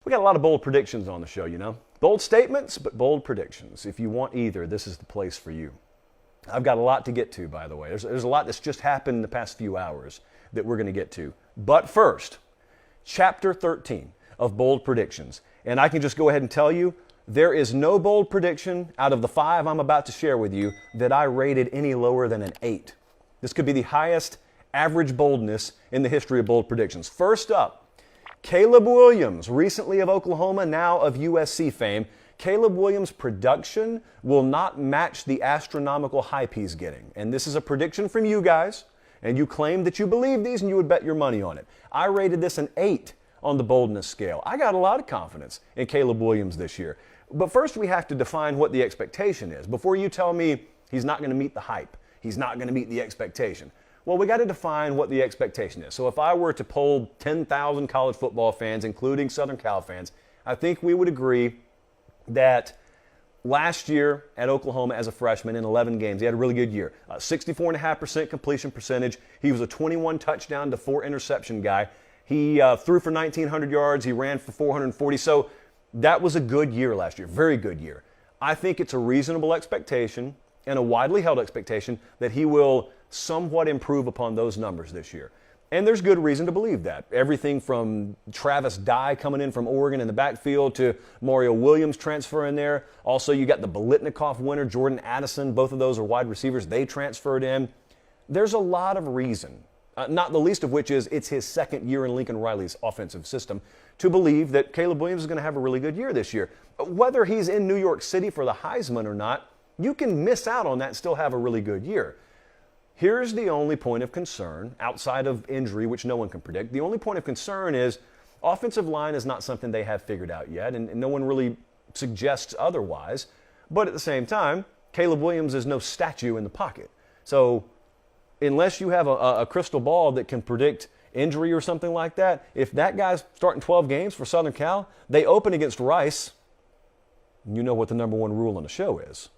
We got a lot of bold predictions on the show, you know. Bold statements, but bold predictions. If you want either, this is the place for you. I've got a lot to get to, by the way. There's a lot that's just happened in the past few hours that we're going to get to. But first, Chapter 13 of Bold Predictions. And I can just go ahead and tell you, there is no bold prediction out of the 5 I'm about to share with you that I rated any lower than an 8. This could be the highest average boldness in the history of bold predictions. First up, Caleb Williams, recently of Oklahoma, now of USC fame. Caleb Williams' production will not match the astronomical hype he's getting. And this is a prediction from you guys, and you claim that you believe these and you would bet your money on it. I rated this an 8 on the boldness scale. I got a lot of confidence in Caleb Williams this year. But first we have to define what the expectation is. Before you tell me he's not going to meet the hype, he's not going to meet the expectation. Well, we got to define what the expectation is. So if I were to poll 10,000 college football fans, including Southern Cal fans, I think we would agree that last year at Oklahoma as a freshman in 11 games, he had a really good year. 64.5% completion percentage. He was a 21 touchdown to 4 interception guy. He threw for 1,900 yards. He ran for 440. So that was a good year last year, very good year. I think it's a reasonable expectation and a widely held expectation that he will somewhat improve upon those numbers this year. And there's good reason to believe that. Everything from Travis Dye coming in from Oregon in the backfield to Mario Williams transfer in there. Also, you got the Biletnikoff winner, Jordan Addison. Both of those are wide receivers. They transferred in. There's a lot of reason, not the least of which is it's his second year in Lincoln Riley's offensive system, to believe that Caleb Williams is going to have a really good year this year. Whether he's in New York City for the Heisman or not, you can miss out on that and still have a really good year. Here's the only point of concern, outside of injury, which no one can predict. The only point of concern is offensive line is not something they have figured out yet, and no one really suggests otherwise. But at the same time, Caleb Williams is no statue in the pocket. So unless you have a crystal ball that can predict injury or something like that, if that guy's starting 12 games for Southern Cal, they open against Rice, you know what the number one rule on the show is.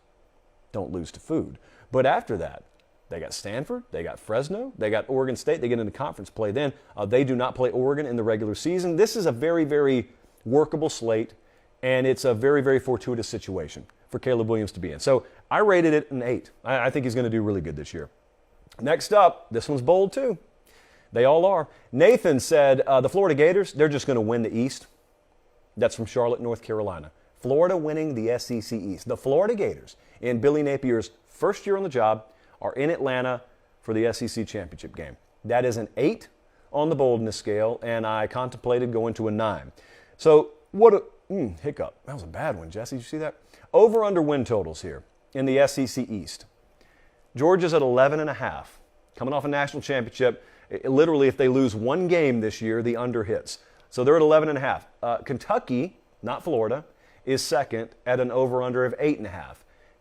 Don't lose to food. But after that, they got Stanford, they got Fresno, they got Oregon State. They get into conference play then. They do not play Oregon in the regular season. This is a very, very workable slate, and it's a very, very fortuitous situation for Caleb Williams to be in. So I rated it an 8. I think he's going to do really good this year. Next up, this one's bold too. They all are. Nathan said the Florida Gators, they're just going to win the East. That's from Charlotte, North Carolina. Florida winning the SEC East. The Florida Gators, in Billy Napier's first year on the job, are in Atlanta for the SEC championship game. That is an 8 on the boldness scale, and I contemplated going to a 9. So what a hiccup. That was a bad one, Jesse. Did you see that? Over-under win totals here in the SEC East. Georgia's at 11.5. Coming off a national championship, literally if they lose one game this year, the under hits. So they're at 11.5. Kentucky, not Florida, is second at an over-under of 8.5.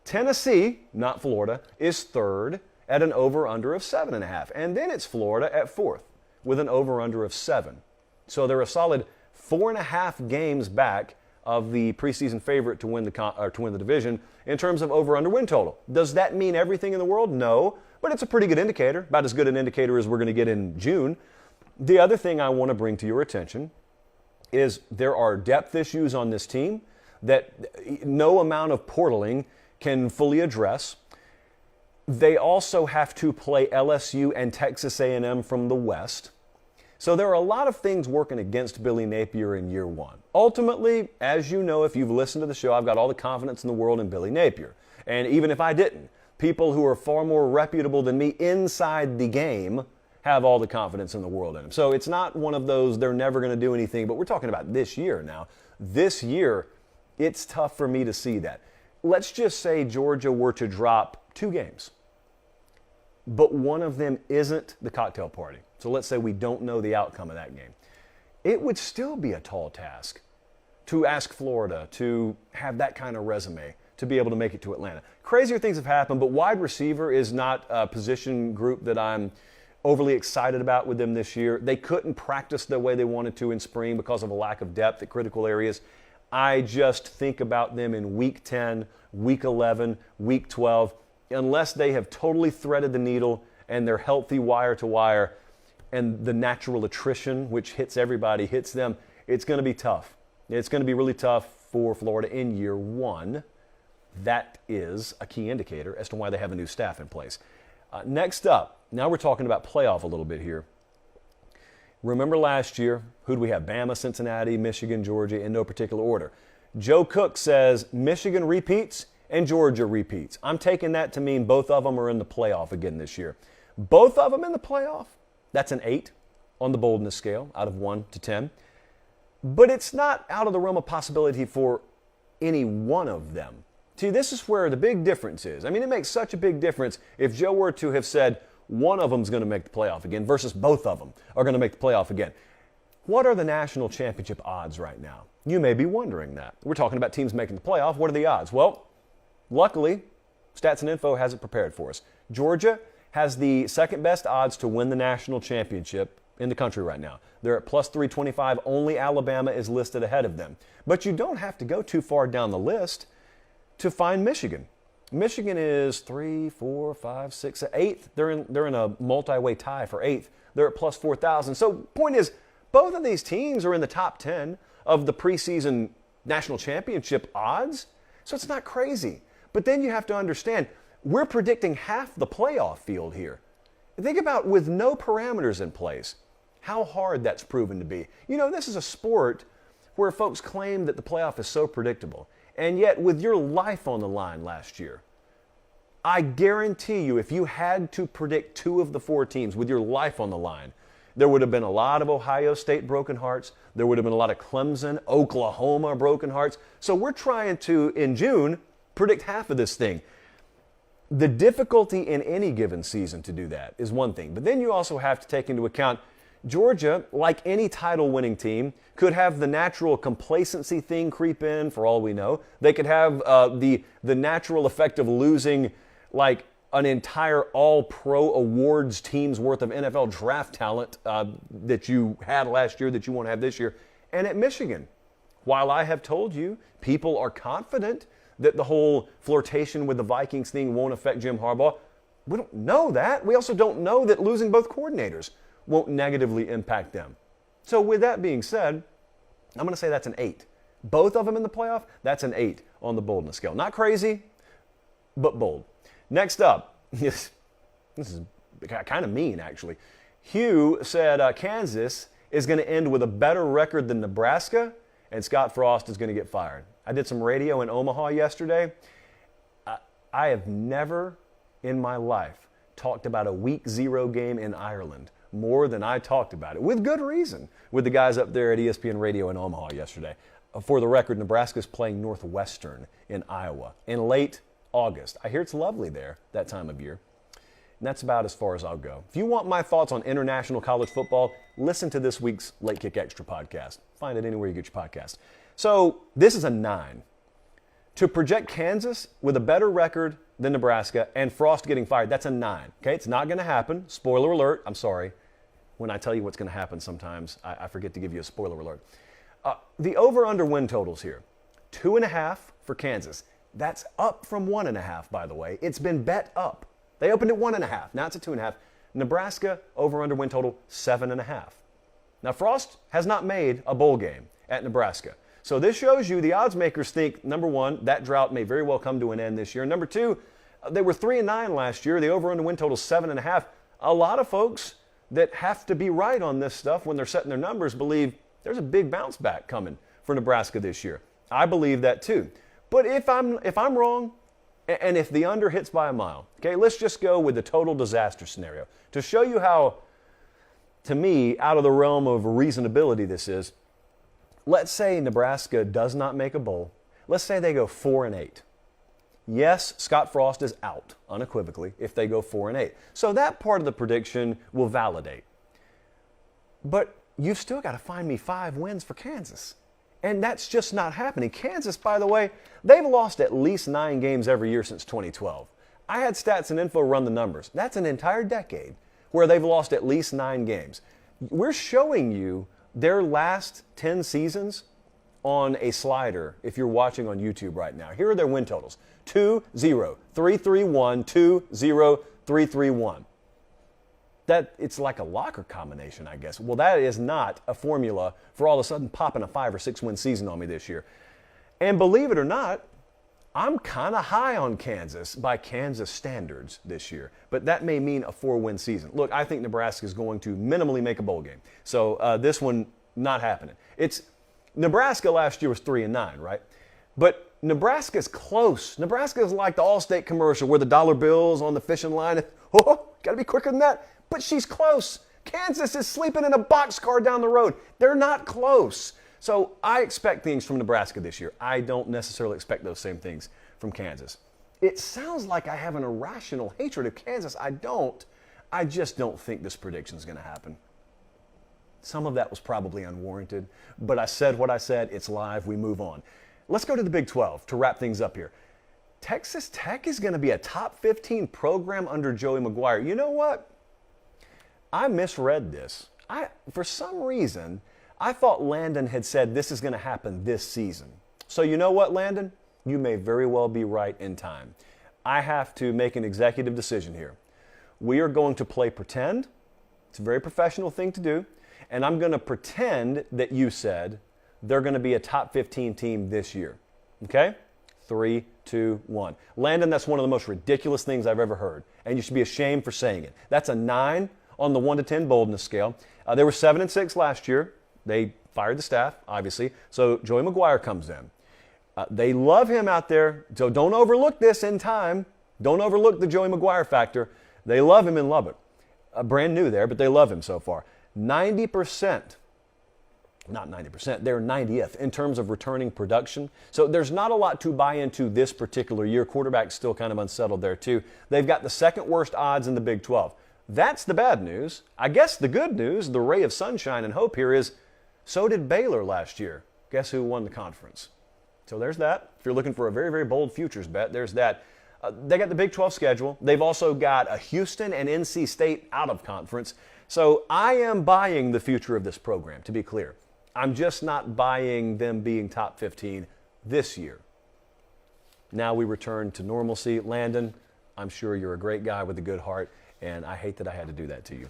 Tennessee, not Florida, is third at an over-under of 7.5. And then it's Florida at fourth with an over-under of 7. So they're a solid 4.5 games back of the preseason favorite to win the division in terms of over-under win total. Does that mean everything in the world? No, but it's a pretty good indicator, about as good an indicator as we're going to get in June. The other thing I want to bring to your attention is there are depth issues on this team that no amount of portaling can fully address. They also have to play LSU and Texas A&M from the West. So there are a lot of things working against Billy Napier in year one. Ultimately, as you know, if you've listened to the show, I've got all the confidence in the world in Billy Napier. And even if I didn't, people who are far more reputable than me inside the game have all the confidence in the world in him. So it's not one of those, they're never going to do anything, but we're talking about this year now. This year, it's tough for me to see that. Let's just say Georgia were to drop 2 games, but one of them isn't the cocktail party. So let's say we don't know the outcome of that game. It would still be a tall task to ask Florida to have that kind of resume to be able to make it to Atlanta. Crazier things have happened, but wide receiver is not a position group that I'm overly excited about with them this year. They couldn't practice the way they wanted to in spring because of a lack of depth at critical areas. I just think about them in week 10, week 11, week 12. Unless they have totally threaded the needle and they're healthy wire to wire and the natural attrition, which hits everybody, hits them, it's going to be tough. It's going to be really tough for Florida in year one. That is a key indicator as to why they have a new staff in place. Next up, now we're talking about playoff a little bit here. Remember last year, who'd we have? Bama, Cincinnati, Michigan, Georgia, in no particular order. Joe Cook says Michigan repeats and Georgia repeats. I'm taking that to mean both of them are in the playoff again this year. Both of them in the playoff, that's an 8 on the boldness scale out of 1 to 10. But it's not out of the realm of possibility for any one of them. See, this is where the big difference is. I mean, it makes such a big difference if Joe were to have said one of them is going to make the playoff again versus both of them are going to make the playoff again. What are the national championship odds right now? You may be wondering that. We're talking about teams making the playoff. What are the odds? Well, luckily, Stats and Info has it prepared for us. Georgia has the second best odds to win the national championship in the country right now. They're at plus 325. Only Alabama is listed ahead of them. But you don't have to go too far down the list to find Michigan. Michigan is 3, 4, 5, 6, 8th. They're in a multi-way tie for 8th. They're at plus 4,000. So point is, both of these teams are in the top 10 of the preseason national championship odds. So it's not crazy. But then you have to understand, we're predicting half the playoff field here. Think about with no parameters in place, how hard that's proven to be. You know, this is a sport where folks claim that the playoff is so predictable. And yet, with your life on the line last year, I guarantee you, if you had to predict 2 of the 4 teams with your life on the line, there would have been a lot of Ohio State broken hearts. There would have been a lot of Clemson, Oklahoma broken hearts. So we're trying to, in June, predict half of this thing. The difficulty in any given season to do that is one thing. But then you also have to take into account Georgia, like any title-winning team, could have the natural complacency thing creep in, for all we know. They could have the natural effect of losing like an entire all-pro awards team's worth of NFL draft talent that you had last year that you won't have this year. And at Michigan, while I have told you people are confident that the whole flirtation with the Vikings thing won't affect Jim Harbaugh, we don't know that. We also don't know that losing both coordinators won't negatively impact them. So with that being said, I'm going to say that's an 8. Both of them in the playoff, that's an 8 on the boldness scale. Not crazy, but bold. Next up, this is kind of mean actually. Hugh said Kansas is going to end with a better record than Nebraska, and Scott Frost is going to get fired. I did some radio in Omaha yesterday. I have never in my life talked about a week 0 game in Ireland more than I talked about it, with good reason, with the guys up there at ESPN Radio in Omaha yesterday. For the record, Nebraska's playing Northwestern in Iowa in late August. I hear it's lovely there that time of year. And that's about as far as I'll go. If you want my thoughts on international college football, listen to this week's Late Kick Extra podcast. Find it anywhere you get your podcast. So this is a 9. To project Kansas with a better record than Nebraska and Frost getting fired, that's a 9. Okay, it's not going to happen. Spoiler alert. I'm sorry. When I tell you what's going to happen sometimes, I forget to give you a spoiler alert. The over-under win totals here, 2.5 for Kansas. That's up from 1.5, by the way. It's been bet up. They opened at 1.5. Now it's at 2.5. Nebraska over-under win total, 7.5. Now Frost has not made a bowl game at Nebraska. So this shows you the odds makers think, number one, that drought may very well come to an end this year. Number two, they were 3-9 last year. The over-under win total 7.5. A lot of folks that have to be right on this stuff when they're setting their numbers believe there's a big bounce back coming for Nebraska this year. I believe that too. But if I'm wrong, and if the under hits by a mile, okay, let's just go with the total disaster scenario to show you how, to me, out of the realm of reasonability this is. Let's say Nebraska does not make a bowl. Let's say they go 4-8. Yes, Scott Frost is out unequivocally if they go 4-8. So that part of the prediction will validate. But you've still got to find me 5 wins for Kansas. And that's just not happening. Kansas, by the way, they've lost at least 9 games every year since 2012. I had Stats and Info run the numbers. That's an entire decade where they've lost at least 9 games. We're showing you their last 10 seasons on a slider if you're watching on YouTube right now. Here are their win totals. 2-0, 3-3-1, 2-0, 3-3-1. that it's like a locker combination, I guess. Well, that is not a formula for all of a sudden popping a 5 or 6 win season on me this year. And believe it or not, I'm kind of high on Kansas by Kansas standards this year, but that may mean a 4-win season. Look, I think Nebraska is going to minimally make a bowl game. So this one, not happening. Nebraska last year was 3-9, right? But Nebraska's close. Nebraska is like the Allstate commercial where the dollar bills on the fishing line. Oh, got to be quicker than that. But she's close. Kansas is sleeping in a boxcar down the road. They're not close. So I expect things from Nebraska this year. I don't necessarily expect those same things from Kansas. It sounds like I have an irrational hatred of Kansas. I don't. I just don't think this prediction is going to happen. Some of that was probably unwarranted, but I said what I said. It's live. We move on. Let's go to the Big 12 to wrap things up here. Texas Tech is going to be a top 15 program under Joey McGuire. You know what? I misread this. For some reason, I thought Landon had said this is going to happen this season. So you know what, Landon? You may very well be right in time. I have to make an executive decision here. We are going to play pretend. It's a very professional thing to do. And I'm going to pretend that you said they're going to be a top 15 team this year. Okay? 3, 2, 1. Landon, that's one of the most ridiculous things I've ever heard. And you should be ashamed for saying it. That's a 9 on the 1 to 10 boldness scale. They were 7-6 last year. They fired the staff, obviously. So Joey McGuire comes in. They love him out there. So don't overlook this in time. Don't overlook the Joey McGuire factor. They love him and love it. Brand new there, but they love him so far. 90%. Not 90%, they're 90th in terms of returning production. So there's not a lot to buy into this particular year. Quarterback's still kind of unsettled there too. They've got the second worst odds in the Big 12. That's the bad news. I guess the good news, the ray of sunshine and hope here is, so did Baylor last year. Guess who won the conference? So there's that. If you're looking for a very, very bold futures bet, there's that. They got the Big 12 schedule. They've also got a Houston and NC State out of conference. So I am buying the future of this program, to be clear. I'm just not buying them being top 15 this year. Now we return to normalcy. Landon, I'm sure you're a great guy with a good heart, and I hate that I had to do that to you.